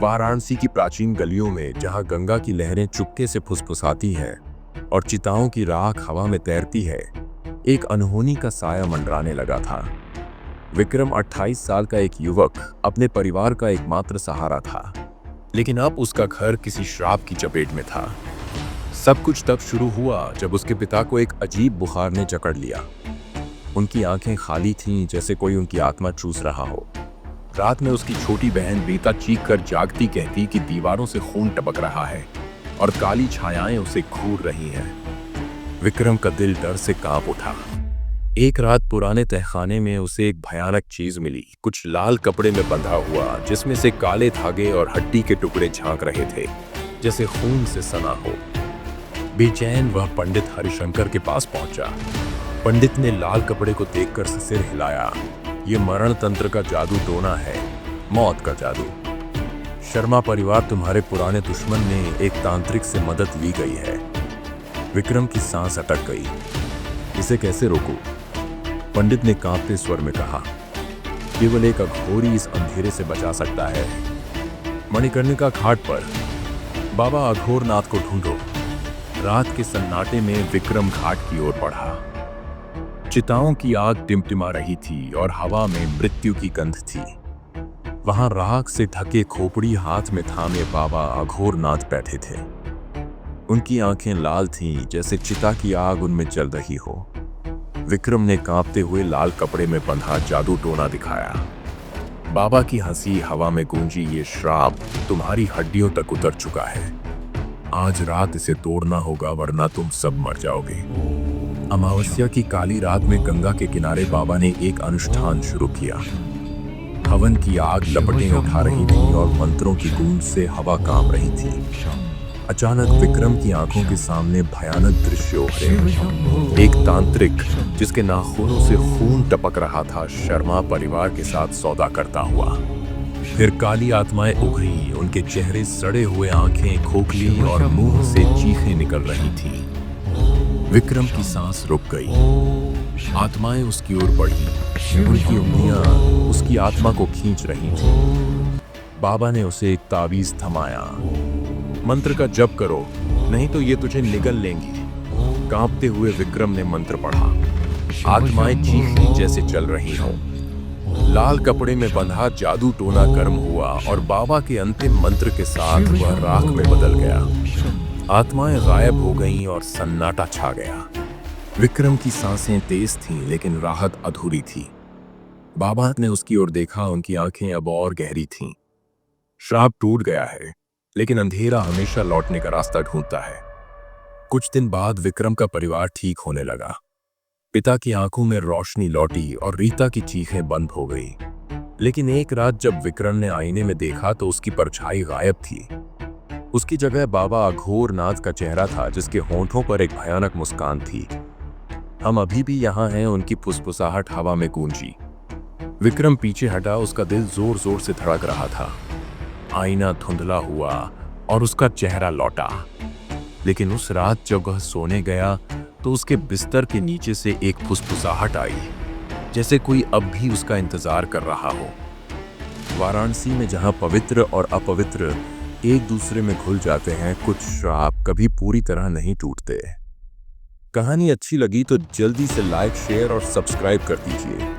वाराणसी की प्राचीन गलियों में जहां गंगा की लहरें चुपके से फुसफुसाती हैं और चिताओं की राख हवा में तैरती है, एक अनहोनी का साया मंडराने लगा था। विक्रम 28 साल का एक युवक अपने परिवार का एकमात्र सहारा था, लेकिन अब उसका घर किसी श्राप की चपेट में था। सब कुछ तब शुरू हुआ जब उसके पिता को एक अजीब बुखार ने जकड़ लिया। उनकी आंखें खाली थीं, जैसे कोई उनकी आत्मा चूस रहा हो। रात में उसकी छोटी बहन रीता चीख कर जागती कहती कि दीवारों से खून टपक रहा है और काली छायाएं उसे घूर रही हैं। विक्रम का दिल डर से कांप उठा। एक रात पुराने तहखाने में उसे एक भयानक चीज मिली, कुछ लाल कपड़े में बंधा हुआ, जिसमें से काले धागे और हड्डी के टुकड़े झांक रहे थे, जैसे खून से सना हो। बेचैन वह पंडित हरिशंकर के पास पहुंचा। पंडित ने लाल कपड़े को देखकर सिर हिलाया। ये मरण तंत्र का जादू टोना है, मौत का जादू। शर्मा परिवार तुम्हारे पुराने दुश्मन ने एक तांत्रिक से मदद ली गई है। विक्रम की सांस अटक गई। इसे कैसे रोकूं? पंडित ने कांपते स्वर में कहा, केवल एक अघोरी इस अंधेरे से बचा सकता है। मणिकर्णिका घाट पर बाबा अघोरनाथ को ढूंढो। रात के सन्नाटे में विक्रम घाट की ओर बढ़ा। चिताओं की आग टिमटिमा रही थी और हवा में मृत्यु की गंध थी। वहां राख से ढके खोपड़ी हाथ में थामे बाबा अघोरनाथ बैठे थे। उनकी आंखें लाल थीं, जैसे चिता की आग उनमें जल रही हो। विक्रम ने कांपते हुए लाल कपड़े में बंधा जादू टोना दिखाया। बाबा की हंसी हवा में गूंजी, ये श्राप तुम्हारी हड्डियों तक उतर चुका है। आज रात इसे तोड़ना होगा, वरना तुम सब मर जाओगे। अमावस्या की काली रात में गंगा के किनारे बाबा ने एक अनुष्ठान शुरू किया। हवन की आग लपटें उठा रही थी और मंत्रों की गूंज से हवा कांप रही थी। अचानक विक्रम की आंखों के सामने भयानक दृश्य उभरे। एक तांत्रिक जिसके नाखूनों से खून टपक रहा था, शर्मा परिवार के साथ सौदा करता हुआ। फिर काली आत्माएं उभरी। उनके चेहरे सड़े हुए, आंखें खोखली और मुंह से चीखें निकल रही थीं। विक्रम की सांस रुक गई। आत्माएं उसकी ओर बढ़ी। उनकी उंगलियां उसकी आत्मा को खींच रही थीं। बाबा ने उसे एक ताबीज थमाया। मंत्र का जप करो, नहीं तो ये तुझे निगल लेंगी। कांपते हुए विक्रम ने मंत्र पढ़ा। आत्माएं चीखती जैसे चल रही हों। लाल कपड़े में बंधा जादू टोना गर्म हुआ और बाबा के अंतिम मंत्र के साथ वह राख में बदल गया। आत्माएं गायब हो गईं और सन्नाटा छा गया। विक्रम की सांसें तेज थीं, लेकिन राहत अधूरी थी। बाबा ने उसकी ओर देखा। उनकी आंखें अब और गहरी थीं। श्राप टूट गया है, लेकिन अंधेरा हमेशा लौटने का रास्ता ढूंढता है। कुछ दिन बाद विक्रम का परिवार ठीक होने लगा। पिता की आंखों में रोशनी लौटी और रीता की चीखें बंद हो गई। लेकिन एक रात जब विक्रम ने आईने में देखा तो उसकी परछाई गायब थी। उसकी जगह बाबा अघोरनाथ का चेहरा था, जिसके होंठों पर एक भयानक मुस्कान थी। हम अभी भी यहाँ हैं, उनकी फुसफुसाहट हवा में गूंजी। विक्रम पीछे हटा। उसका दिल जोर जोर से धड़क रहा था। आईना धुंधला हुआ और उसका चेहरा लौटा। लेकिन उस रात जब वह सोने गया तो उसके बिस्तर के नीचे से एक फुसफुसाहट आई, जैसे कोई अब भी उसका इंतजार कर रहा हो। वाराणसी में जहां पवित्र और अपवित्र एक दूसरे में घुल जाते हैं, कुछ श्राप कभी पूरी तरह नहीं टूटते। कहानी अच्छी लगी तो जल्दी से लाइक, शेयर और सब्सक्राइब कर दीजिए।